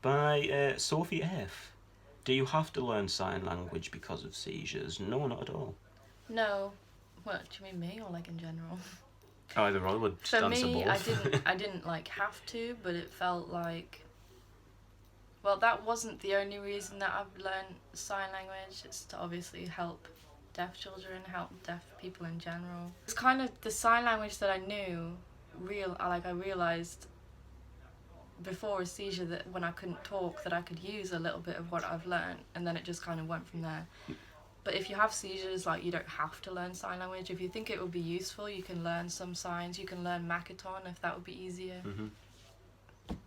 by Sophie F. Do you have to learn sign language because of seizures? No, not at all. No. What, do you mean me or like in general? Either or would For answer me, both. I didn't like have to, but it felt like, well, that wasn't the only reason that I've learned sign language. It's to obviously help deaf children, help deaf people in general. It's kind of the sign language that I knew, I realised before a seizure that when I couldn't talk that I could use a little bit of what I've learned, and then it just kind of went from there. But if you have seizures, like, you don't have to learn sign language. If you think it would be useful, you can learn some signs. You can learn Makaton if that would be easier.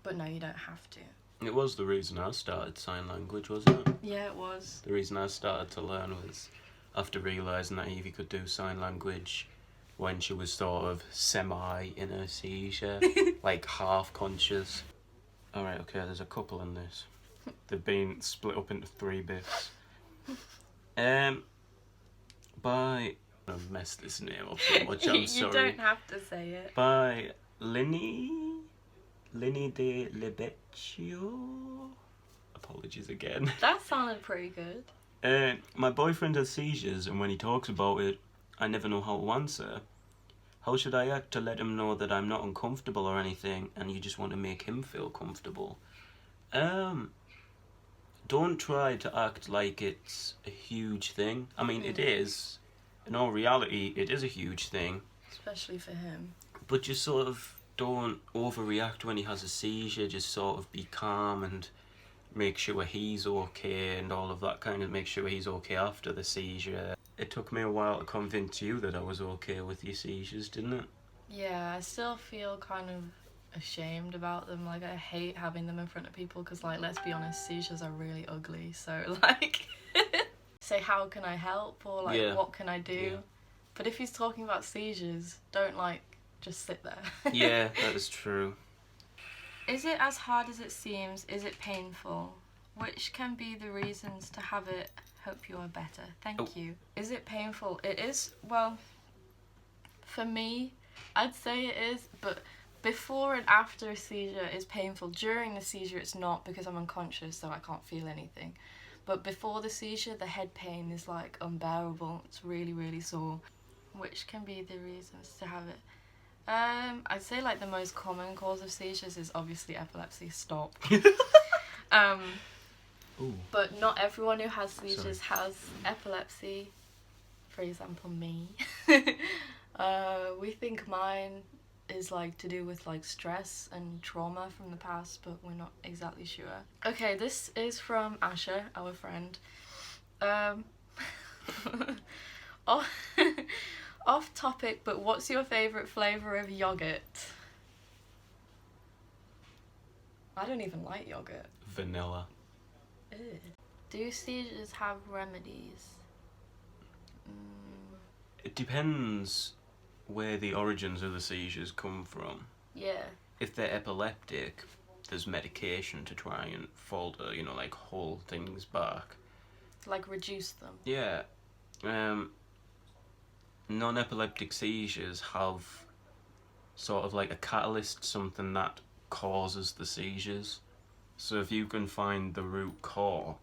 But no, you don't have to. It was the reason I started sign language, wasn't it? Yeah, it was. The reason I started to learn was after realising that Evie could do sign language when she was sort of semi in her seizure, like half conscious. Alright, okay, there's a couple in this. They've been split up into 3 bits. I've messed this name up so much, I'm sorry. You don't have to say it. By Linny de Lebeccio. Apologies again. That sounded pretty good. My boyfriend has seizures, and when he talks about it, I never know how to answer. How should I act to let him know that I'm not uncomfortable or anything, and you just want to make him feel comfortable? Don't try to act like it's a huge thing. I mean, it is. In all reality, it is a huge thing. Especially for him. But just sort of don't overreact when he has a seizure. Just sort of be calm and make sure he's okay and all of that kind of make sure he's okay after the seizure. It took me a while to convince you that I was okay with your seizures, didn't it? Yeah, I still feel kind of ashamed about them. Like, I hate having them in front of people because, like, let's be honest, seizures are really ugly. So, like, say, how can I help? Or, like, what can I do? Yeah. But if he's talking about seizures, don't, like, just sit there. Yeah, that is true. Is it as hard as it seems? Is it painful? Which can be the reasons to have it? Hope you are better. Thank you. Is it painful? It is, well, for me, I'd say it is, but before and after a seizure is painful. During the seizure it's not because I'm unconscious, so I can't feel anything. But before the seizure, the head pain is like unbearable. It's really, really sore. Which can be the reasons to have it? I'd say like the most common cause of seizures is obviously epilepsy. Stop. But not everyone who has seizures has epilepsy. For example, me. We think mine is like to do with like stress and trauma from the past, but we're not exactly sure. Okay, this is from Asha, our friend. Off topic, but what's your favourite flavour of yogurt? I don't even like yogurt. Vanilla. Ew. Do seizures have remedies? It depends where the origins of the seizures come from. Yeah. If they're epileptic, there's medication to try and falter, you know, like hold things back. Like reduce them. Yeah. Non-epileptic seizures have sort of like a catalyst, something that causes the seizures. So if you can find the root core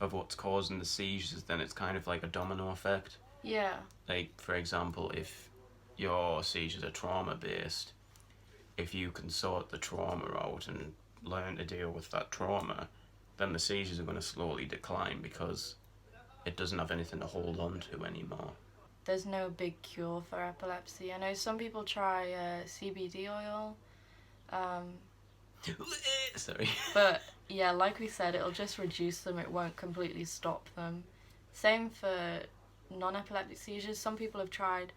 of what's causing the seizures, then it's kind of like a domino effect. Yeah. Like, for example, if your seizures are trauma-based, if you can sort the trauma out and learn to deal with that trauma, then the seizures are going to slowly decline because it doesn't have anything to hold on to anymore. There's no big cure for epilepsy. I know some people try CBD oil. Sorry. But yeah, like we said, it'll just reduce them. It won't completely stop them. Same for non-epileptic seizures. Some people have tried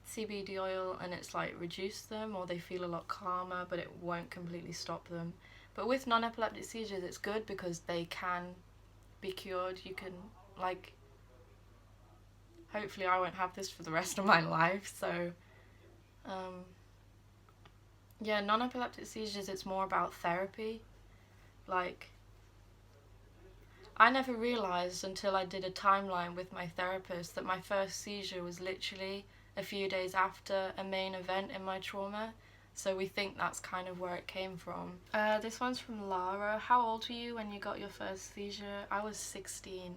CBD oil and it's like reduced them, or they feel a lot calmer, but it won't completely stop them. But with non-epileptic seizures, it's good because they can be cured. You can, like, hopefully I won't have this for the rest of my life, so yeah, non-epileptic seizures, it's more about therapy. Like, I never realised until I did a timeline with my therapist that my first seizure was literally a few days after a main event in my trauma. So we think that's kind of where it came from. This one's from Lara. How old were you when you got your first seizure? I was 16.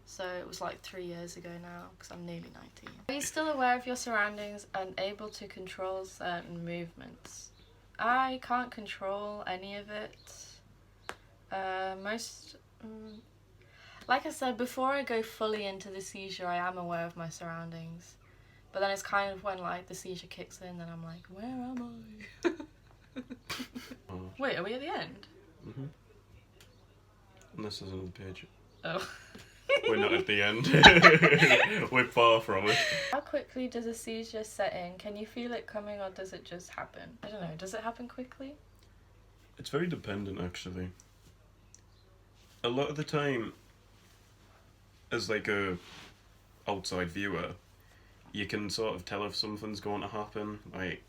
So it was like 3 years ago now, because I'm nearly 19. Are you still aware of your surroundings and able to control certain movements? I can't control any of it. Like I said, before I go fully into the seizure, I am aware of my surroundings. But then it's kind of when like the seizure kicks in, then I'm like, where am I? Wait, are we at the end? Mm-hmm. Unless there's another page. Oh. We're not at the end. We're far from it. How quickly does a seizure set in? Can you feel it coming or does it just happen? I don't know, does it happen quickly? It's very dependent, actually. A lot of the time, as like a outside viewer, you can sort of tell if something's going to happen. Like,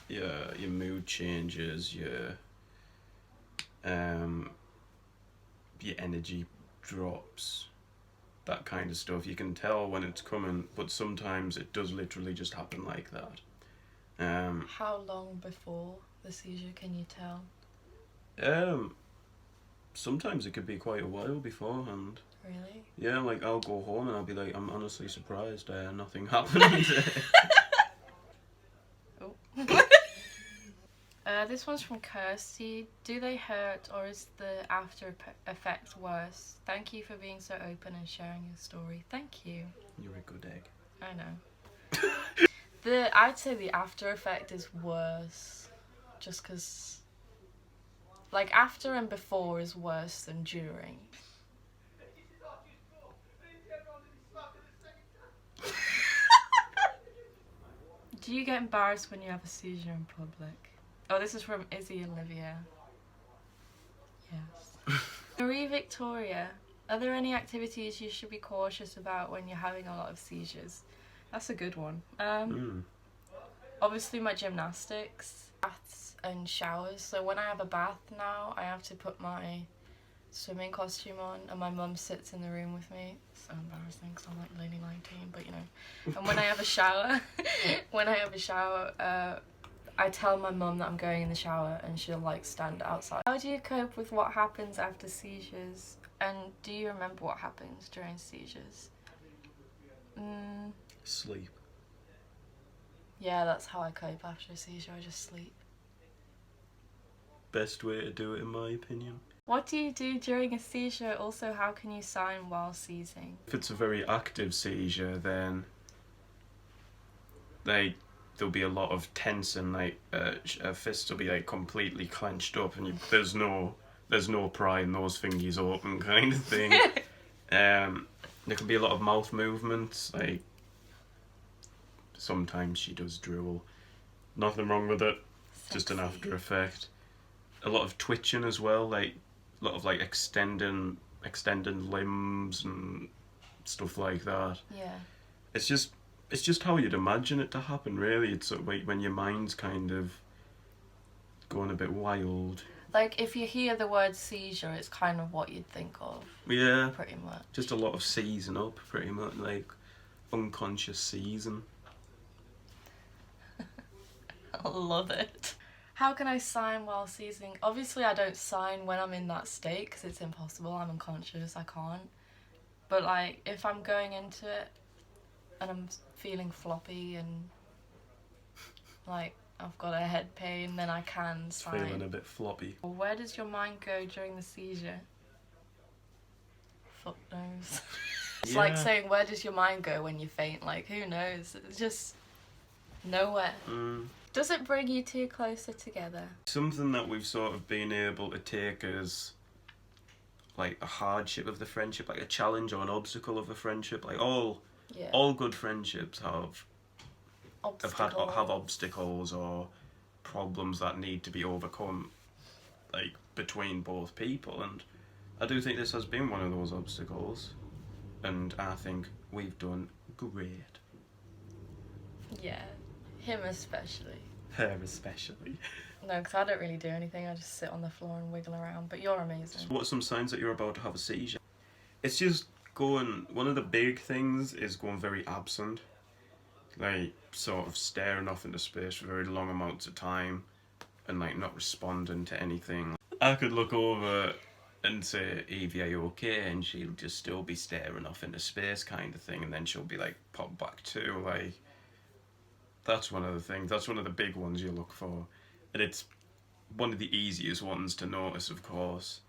your mood changes, your energy drops, that kind of stuff. You can tell when it's coming, but sometimes it does literally just happen like that. How long before the seizure can you tell? Sometimes it could be quite a while beforehand. Really? Yeah, like I'll go home and I'll be like, I'm honestly surprised nothing happened. Oh. This one's from Kirsty. Do they hurt or is the after effect worse? Thank you for being so open and sharing your story. Thank you. You're a good egg. I know. I'd say the after effect is worse. Just because, like, after and before is worse than during. Do you get embarrassed when you have a seizure in public? Oh, this is from Izzy Olivia. Yes. Marie Victoria, are there any activities you should be cautious about when you're having a lot of seizures? That's a good one. Obviously my gymnastics, baths and showers. So when I have a bath now, I have to put my swimming costume on and my mum sits in the room with me. It's so embarrassing because I'm like nearly 19, but you know. And when I have a shower, I tell my mum that I'm going in the shower and she'll like stand outside. How do you cope with what happens after seizures? And do you remember what happens during seizures? Sleep. Yeah, that's how I cope after a seizure, I just sleep. Best way to do it, in my opinion. What do you do during a seizure? Also, how can you sign while seizing? If it's a very active seizure, then there'll be a lot of tension. Like fists will be like completely clenched up, and there's no prying those fingers open, kind of thing. There can be a lot of mouth movements. Like sometimes she does drool. Nothing wrong with it. Sexy. Just an after effect. A lot of twitching as well. Like a lot of like extending limbs and stuff like that. Yeah. It's just how you'd imagine it to happen, really. It's sort of like when your mind's kind of going a bit wild. Like, if you hear the word seizure, it's kind of what you'd think of. Yeah. Pretty much. Just a lot of seizing up, pretty much, like unconscious seizing. I love it. How can I sign while seizing? Obviously, I don't sign when I'm in that state because it's impossible. I'm unconscious. I can't. But, like, if I'm going into it and I'm feeling floppy and, like, I've got a head pain, then I can sign. Feeling a bit floppy. Where does your mind go during the seizure? Fuck knows. It's like saying, where does your mind go when you faint? Like, who knows? It's just nowhere. Does it bring you two closer together? Something that we've sort of been able to take as like a hardship of the friendship, like a challenge or an obstacle of a friendship. Like all good friendships have obstacles or problems that need to be overcome, like between both people. And I do think this has been one of those obstacles, and I think we've done great. Yeah. Him especially. Her especially. No, because I don't really do anything. I just sit on the floor and wiggle around. But you're amazing. What are some signs that you're about to have a seizure? It's just going... One of the big things is going very absent. like sort of staring off into space for very long amounts of time and like not responding to anything. I could look over and say, Evie, are you okay? And she'll just still be staring off into space kind of thing, and then she'll be like, pop back to, like, that's one of the things, that's one of the big ones you look for. And it's one of the easiest ones to notice, of course.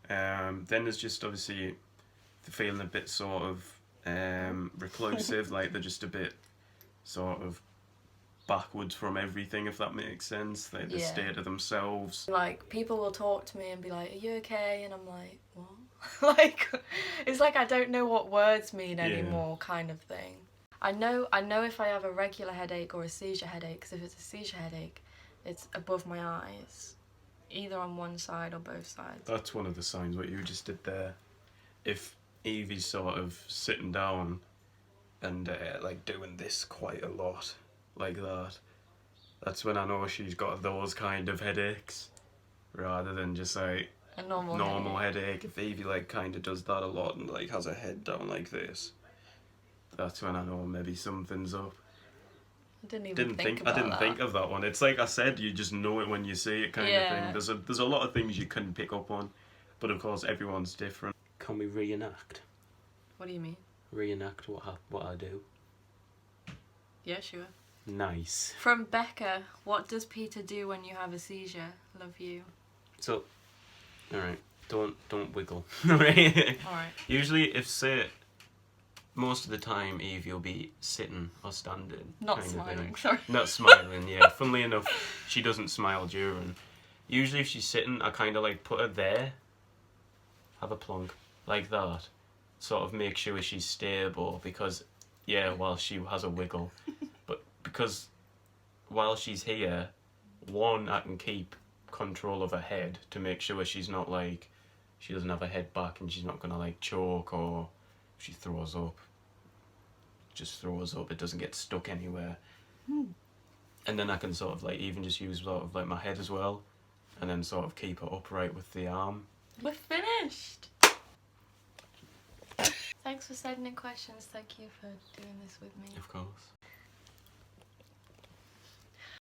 Then there's just obviously the feeling a bit sort of reclusive, like they're just a bit sort of backwards from everything, if that makes sense. Like the state of themselves. Like, people will talk to me and be like, are you okay? And I'm like, what? Like, it's like I don't know what words mean anymore, kind of thing. I know if I have a regular headache or a seizure headache, because if it's a seizure headache, it's above my eyes, either on one side or both sides. That's one of the signs, what you just did there. If Evie's sort of sitting down and like doing this quite a lot, like that, that's when I know she's got those kind of headaches, rather than just like A normal headache. If Evie like kind of does that a lot and like has her head down like this, that's when I know maybe something's up. I didn't think about I didn't that. think of that one. It's like I said, you just know it when you see it, kind of thing. There's a lot of things you couldn't pick up on, but of course everyone's different. Can we reenact? What do you mean? Reenact what I do. Yeah, sure. Nice. From Becca, what does Peter do when you have a seizure? Love you. So, all right, don't wiggle. All right. All right. Usually, if say most of the time, Eve, you'll be sitting or standing. Not kind of smiling, thing. sorry. Not smiling, yeah. Funnily enough, she doesn't smile during. Usually if she's sitting, I kind of like put her there, have a plonk, like that. Sort of make sure she's stable, because, yeah, while she has a wiggle. But because while she's here, one, I can keep control of her head to make sure she's not like, she doesn't have her head back and she's not going to like choke, or if she throws up, just throws up, it doesn't get stuck anywhere. And then I can sort of like even just use sort of like my head as well, and then sort of keep her upright with the arm. We're finished. Thanks for sending in questions. Thank you for doing this with me. Of course.